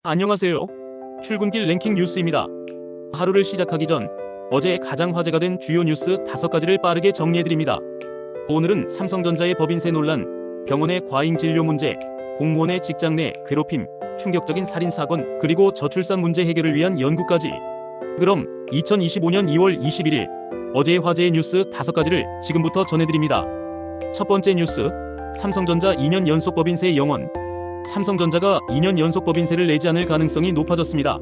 안녕하세요. 출근길 랭킹 뉴스입니다. 하루를 시작하기 전 어제 가장 화제가 된 주요 뉴스 5가지를 빠르게 정리해드립니다. 오늘은 삼성전자의 법인세 논란, 병원의 과잉 진료 문제, 공무원의 직장 내 괴롭힘, 충격적인 살인사건, 그리고 저출산 문제 해결을 위한 연구까지. 그럼 2025년 2월 21일 어제의 화제의 뉴스 5가지를 지금부터 전해드립니다. 첫 번째 뉴스, 삼성전자 2년 연속 법인세 영원. 삼성전자가 2년 연속 법인세를 내지 않을 가능성이 높아졌습니다.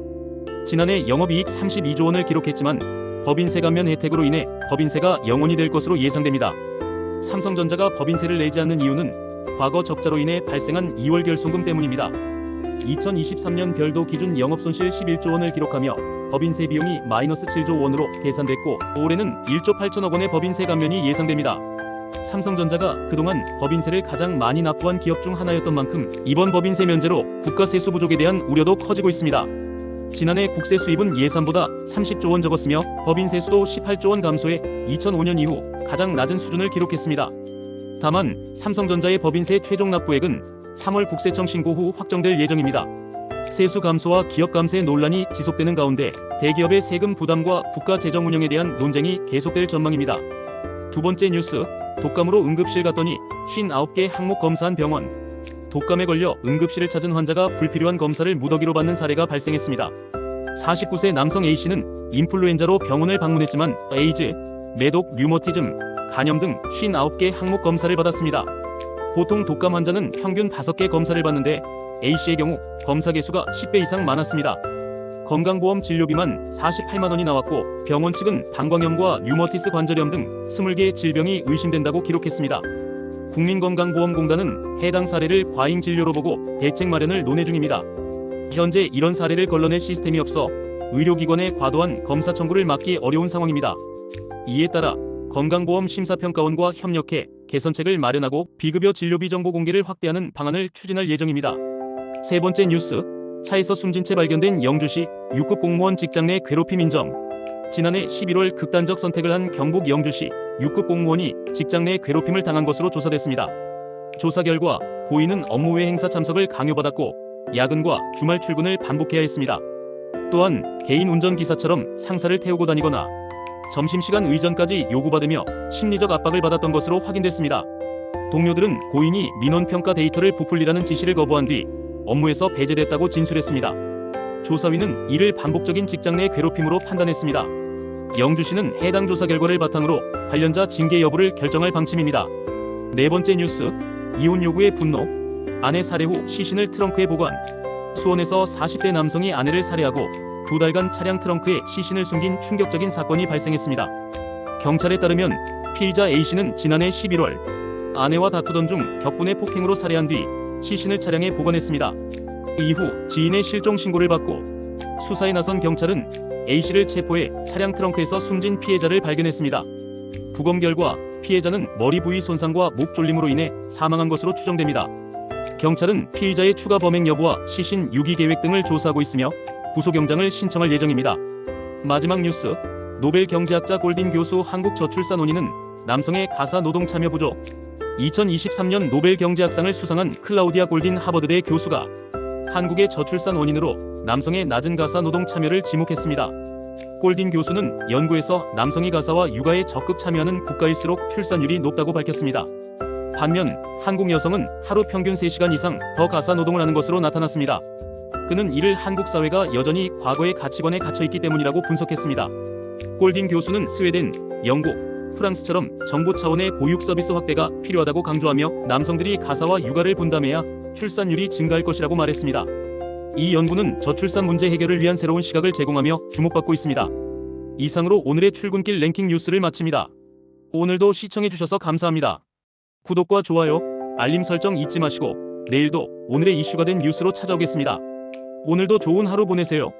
지난해 영업이익 32조 원을 기록했지만 법인세 감면 혜택으로 인해 법인세가 영원이 될 것으로 예상됩니다. 삼성전자가 법인세를 내지 않는 이유는 과거 적자로 인해 발생한 2월 결손금 때문입니다. 2023년 별도 기준 영업손실 11조 원을 기록하며 법인세 비용이 마이너스 7조 원으로 계산됐고, 올해는 1조 8천억 원의 법인세 감면이 예상됩니다. 삼성전자가 그동안 법인세를 가장 많이 납부한 기업 중 하나였던 만큼 이번 법인세 면제로 국가 세수 부족에 대한 우려도 커지고 있습니다. 지난해 국세 수입은 예산보다 30조 원 적었으며 법인세 수도 18조 원 감소해 2005년 이후 가장 낮은 수준을 기록했습니다. 다만 삼성전자의 법인세 최종 납부액은 3월 국세청 신고 후 확정될 예정입니다. 세수 감소와 기업 감세 논란이 지속되는 가운데 대기업의 세금 부담과 국가 재정 운영에 대한 논쟁이 계속될 전망입니다. 두 번째 뉴스, 독감으로 응급실 갔더니 59개 항목 검사한 병원. 독감에 걸려 응급실을 찾은 환자가 불필요한 검사를 무더기로 받는 사례가 발생했습니다. 49세 남성 A씨는 인플루엔자로 병원을 방문했지만 에이즈, 매독, 류머티즘, 간염 등 59개 항목 검사를 받았습니다. 보통 독감 환자는 평균 5개 검사를 받는데 A씨의 경우 검사 개수가 10배 이상 많았습니다. 건강보험 진료비만 48만 원이 나왔고, 병원 측은 방광염과 류머티스 관절염 등 20개의 질병이 의심된다고 기록했습니다. 국민건강보험공단은 해당 사례를 과잉 진료로 보고 대책 마련을 논의 중입니다. 현재 이런 사례를 걸러낼 시스템이 없어 의료기관의 과도한 검사 청구를 막기 어려운 상황입니다. 이에 따라 건강보험심사평가원과 협력해 개선책을 마련하고 비급여 진료비 정보 공개를 확대하는 방안을 추진할 예정입니다. 세 번째 뉴스, 차에서 숨진 채 발견된 영주시 6급 공무원 직장 내 괴롭힘 인정. 지난해 11월 극단적 선택을 한 경북 영주시 6급 공무원이 직장 내 괴롭힘을 당한 것으로 조사됐습니다. 조사 결과 고인은 업무 외 행사 참석을 강요받았고 야근과 주말 출근을 반복해야 했습니다. 또한 개인 운전기사처럼 상사를 태우고 다니거나 점심시간 의전까지 요구받으며 심리적 압박을 받았던 것으로 확인됐습니다. 동료들은 고인이 민원평가 데이터를 부풀리라는 지시를 거부한 뒤 업무에서 배제됐다고 진술했습니다. 조사위는 이를 반복적인 직장 내 괴롭힘으로 판단했습니다. 영주시는 해당 조사 결과를 바탕으로 관련자 징계 여부를 결정할 방침입니다. 네 번째 뉴스, 이혼 요구에 분노. 아내 살해 후 시신을 트렁크에 보관. 수원에서 40대 남성이 아내를 살해하고 2달간 차량 트렁크에 시신을 숨긴 충격적인 사건이 발생했습니다. 경찰에 따르면 피의자 A씨는 지난해 11월 아내와 다투던 중 격분의 폭행으로 살해한 뒤 시신을 차량에 보관했습니다. 이후 지인의 실종 신고를 받고 수사에 나선 경찰은 A씨를 체포해 차량 트렁크에서 숨진 피해자를 발견했습니다. 부검 결과 피해자는 머리 부위 손상과 목 졸림으로 인해 사망한 것으로 추정됩니다. 경찰은 피의자의 추가 범행 여부와 시신 유기 계획 등을 조사하고 있으며 구속영장을 신청할 예정입니다. 마지막 뉴스, 노벨 경제학자 골딘 교수 한국저출산원인은 남성의 가사 노동 참여 부족. 2023년 노벨 경제학상을 수상한 클라우디아 골딘 하버드대 교수가 한국의 저출산 원인으로 남성의 낮은 가사 노동 참여를 지목했습니다. 골딘 교수는 연구에서 남성이 가사와 육아에 적극 참여하는 국가일수록 출산율이 높다고 밝혔습니다. 반면 한국 여성은 하루 평균 3시간 이상 더 가사 노동을 하는 것으로 나타났습니다. 그는 이를 한국 사회가 여전히 과거의 가치관에 갇혀있기 때문이라고 분석했습니다. 골딘 교수는 스웨덴, 영국, 프랑스처럼 정부 차원의 보육 서비스 확대가 필요하다고 강조하며 남성들이 가사와 육아를 분담해야 출산율이 증가할 것이라고 말했습니다. 이 연구는 저출산 문제 해결을 위한 새로운 시각을 제공하며 주목받고 있습니다. 이상으로 오늘의 출근길 랭킹 뉴스를 마칩니다. 오늘도 시청해주셔서 감사합니다. 구독과 좋아요, 알림 설정 잊지 마시고 내일도 오늘의 이슈가 된 뉴스로 찾아오겠습니다. 오늘도 좋은 하루 보내세요.